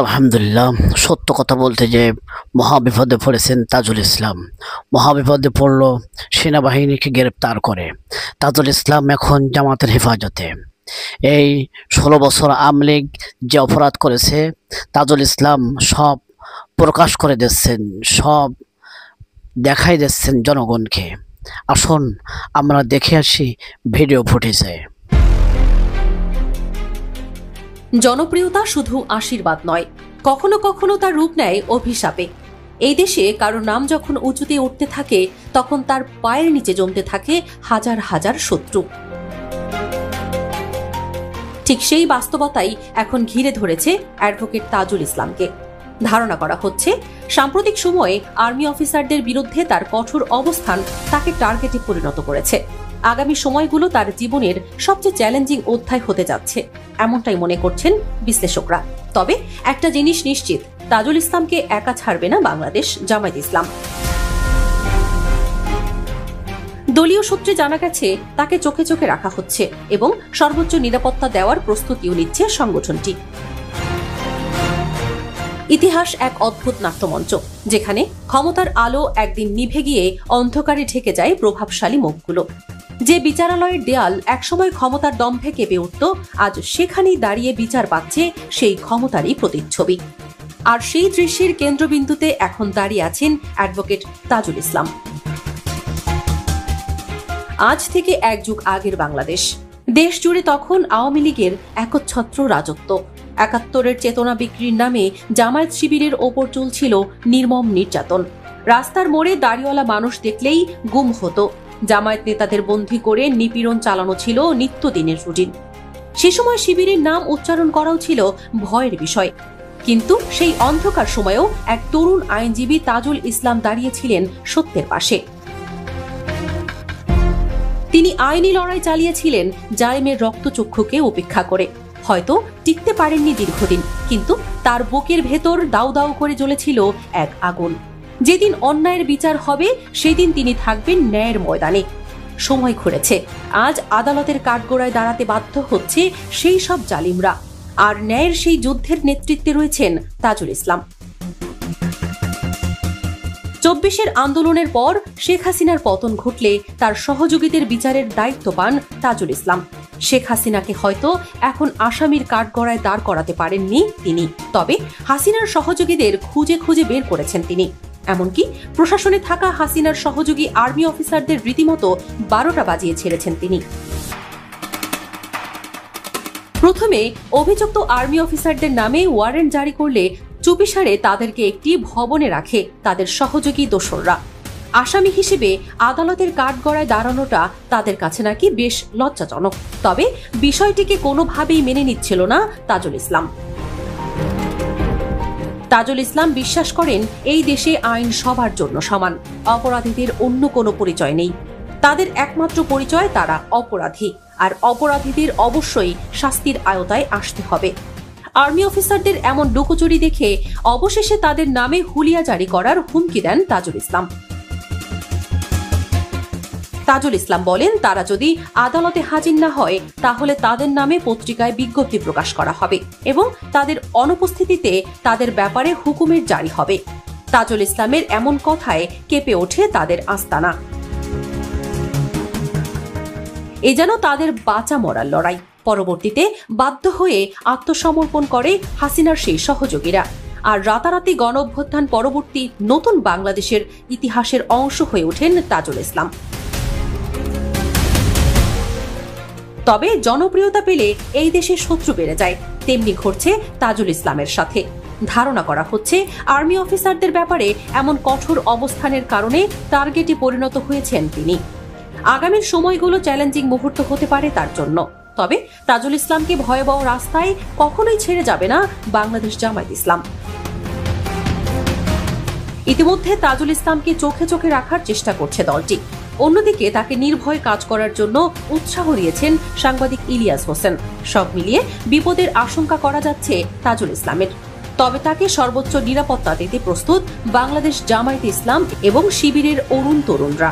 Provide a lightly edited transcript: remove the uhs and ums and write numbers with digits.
আলহামদুলিল্লাহ, সত্য কথা বলতে যে মহাবিপদে পড়েছেন তাজুল ইসলাম। মহাবিপদে পড়ল, সেনাবাহিনীকে গ্রেপ্তার করে। তাজুল ইসলাম এখন জামাতের হেফাজতে। এই 16 বছর আওয়ামী লীগ যে অপরাধ করেছে, তাজুল ইসলাম সব প্রকাশ করে দিচ্ছেন, সব দেখাই দিচ্ছেন জনগণকে। আসুন আমরা দেখে আসি ভিডিও ফুটেজে। জনপ্রিয়তা শুধু আশীর্বাদ নয়, কখনো কখনো তার রূপ নেয় অভিশাপে। এই দেশে কারো নাম যখন উঁচুতে উঠতে থাকে, তখন তার পায়ের নিচে জমতে থাকে হাজার হাজার শত্রু। ঠিক সেই বাস্তবতাই এখন ঘিরে ধরেছে অ্যাডভোকেট তাজুল ইসলামকে। ধারণা করা হচ্ছে, সাম্প্রতিক সময়ে আর্মি অফিসারদের বিরুদ্ধে তার কঠোর অবস্থান তাকে টার্গেটে পরিণত করেছে। আগামী সময়গুলো তার জীবনের সবচেয়ে চ্যালেঞ্জিং অধ্যায় হতে যাচ্ছে, এমনটাই মনে করছেন বিশ্লেষকরা। তবে একটা জিনিস নিশ্চিত, তাজুল ইসলামকে একা ছাড়বে না বাংলাদেশ জামায়াত ইসলাম। দলীয় সূত্রে জানা গেছে, তাকে চোখে চোখে রাখা হচ্ছে এবং সর্বোচ্চ নিরাপত্তা দেওয়ার প্রস্তুতিও নিচ্ছে সংগঠনটি। ইতিহাস এক অদ্ভুত নাট্যমঞ্চ, যেখানে ক্ষমতার আলো একদিন নিভে গিয়ে অন্ধকারে ঢেকে যায় প্রভাবশালী মুখগুলো। যে বিচারালয়ের দেয়াল একসময় ক্ষমতার দম্ভে কেঁপে উঠত, আজ সেখানেই দাঁড়িয়ে বিচার পাচ্ছে সেই ক্ষমতারই প্রতিচ্ছবি। আর সেই দৃশ্যের কেন্দ্রবিন্দুতে এখন দাঁড়িয়ে আছেন অ্যাডভোকেট তাজুল ইসলাম। আজ থেকে এক যুগ আগের বাংলাদেশ। দেশ জুড়ে তখন আওয়ামী লীগের একচ্ছত্র রাজত্ব। ৭১-এর চেতনা বিক্রির নামে জামায়াত শিবিরের ওপর চলছিল নির্মম নির্যাতন। রাস্তার মোড়ে দাড়িওয়ালা মানুষ দেখলেই গুম হতো। জামায়াত নেতাদের বন্দী করে নিপীড়ন চালানো ছিল নিত্যদিনের রুটিন। সে সময় শিবিরের নাম উচ্চারণ করাও ছিল ভয়ের বিষয়। কিন্তু সেই অন্ধকার সময়েও এক তরুণ আইনজীবী তাজুল ইসলাম দাঁড়িয়েছিলেন সত্যের পাশে। তিনি আইনি লড়াই চালিয়েছিলেন জালেমের রক্তচক্ষুকে উপেক্ষা করে। হয়তো টিকতে পারেননি দীর্ঘদিন, কিন্তু তার বুকের ভেতর দাউ দাউ করে জ্বলেছিল এক আগুন। যেদিন অন্যায়ের বিচার হবে, সেদিন তিনি থাকবেন ন্যায়ের ময়দানে। সময় ঘুরেছে, আজ আদালতের কাঠগড়ায় দাঁড়াতে বাধ্য হচ্ছে সেই সব জালিমরা, আর ন্যায়ের সেই যুদ্ধের নেতৃত্বে রয়েছেন তাজুল ইসলাম। ২৪-এর আন্দোলনের পর শেখ হাসিনার পতন ঘটলে তার সহযোগীদের বিচারের দায়িত্ব পান তাজুল ইসলাম। শেখ হাসিনাকে হয়তো এখন আসামির কাঠগড়ায় দাঁড় করাতে পারেননি তিনি, তবে হাসিনার সহযোগীদের খুঁজে খুঁজে বের করেছেন তিনি। এমনকি প্রশাসনে থাকা হাসিনার সহযোগী আর্মি অফিসারদের রীতিমতো ১২টা বাজিয়ে ছেড়েছেন তিনি। প্রথমে অভিযুক্ত আর্মি অফিসারদের নামে ওয়ারেন্ট জারি করলে চুপিসারে তাদেরকে একটি ভবনে রাখে তাদের সহযোগী দোসররা। আসামি হিসেবে আদালতের কাঠগড়ায় দাঁড়ানোটা তাদের কাছে নাকি বেশ লজ্জাজনক। তবে বিষয়টিকে কোনোভাবেই মেনে নিচ্ছিল না তাজুল ইসলাম। তাজুল ইসলাম বিশ্বাস করেন, এই দেশে আইন সবার জন্য সমান। অপরাধীদের অন্য কোনো পরিচয় নেই। তাদের একমাত্র পরিচয় তারা অপরাধী, আর অপরাধীদের অবশ্যই শাস্তির আওতায় আসতে হবে। আর্মি অফিসারদের এমন লুকোচুরি দেখে অবশেষে তাদের নামে হুলিয়া জারি করার হুমকি দেন তাজুল ইসলাম। তাজুল ইসলাম বলেন, তারা যদি আদালতে হাজির না হয়, তাহলে তাদের নামে পত্রিকায় বিজ্ঞপ্তি প্রকাশ করা হবে এবং তাদের অনুপস্থিতিতে তাদের ব্যাপারে হুকুমের জারি হবে। তাজুল ইসলামের এমন কথায় কেঁপে ওঠে তাদের আস্তানা। এ যেন তাদের বাঁচা মরার লড়াই। পরবর্তীতে বাধ্য হয়ে আত্মসমর্পণ করে হাসিনার সেই সহযোগীরা, আর রাতারাতি গণঅভ্যুত্থান পরবর্তী নতুন বাংলাদেশের ইতিহাসের অংশ হয়ে ওঠেন তাজুল ইসলাম। তবে জনপ্রিয়তা পেলে এই দেশের শত্রু বেড়ে যায়, তেমনি ঘটছে তাজুল ইসলামের সাথে। ধারণা করা হচ্ছে, আর্মি অফিসারদের ব্যাপারে এমন কঠোর অবস্থানের কারণে টার্গেটে পরিণত হয়েছেন তিনি। আগামীর সময়গুলো চ্যালেঞ্জিং মুহূর্ত হতে পারে তার জন্য। তবে তাজুল ইসলামকে ভয়াবহ রাস্তায় কখনোই ছেড়ে যাবে না বাংলাদেশ জামায়াত ইসলাম। ইতিমধ্যে তাজুল ইসলামকে চোখে চোখে রাখার চেষ্টা করছে দলটি। অন্যদিকে তাকে নির্ভয়ে কাজ করার জন্য উৎসাহ দিয়েছেন সাংবাদিক ইলিয়াস হোসেন। সব মিলিয়ে বিপদের আশঙ্কা করা যাচ্ছে তাজুল ইসলামের। তবে তাকে সর্বোচ্চ নিরাপত্তা দিতে প্রস্তুত বাংলাদেশ জামায়াত ইসলাম এবং শিবিরের তরুণরা।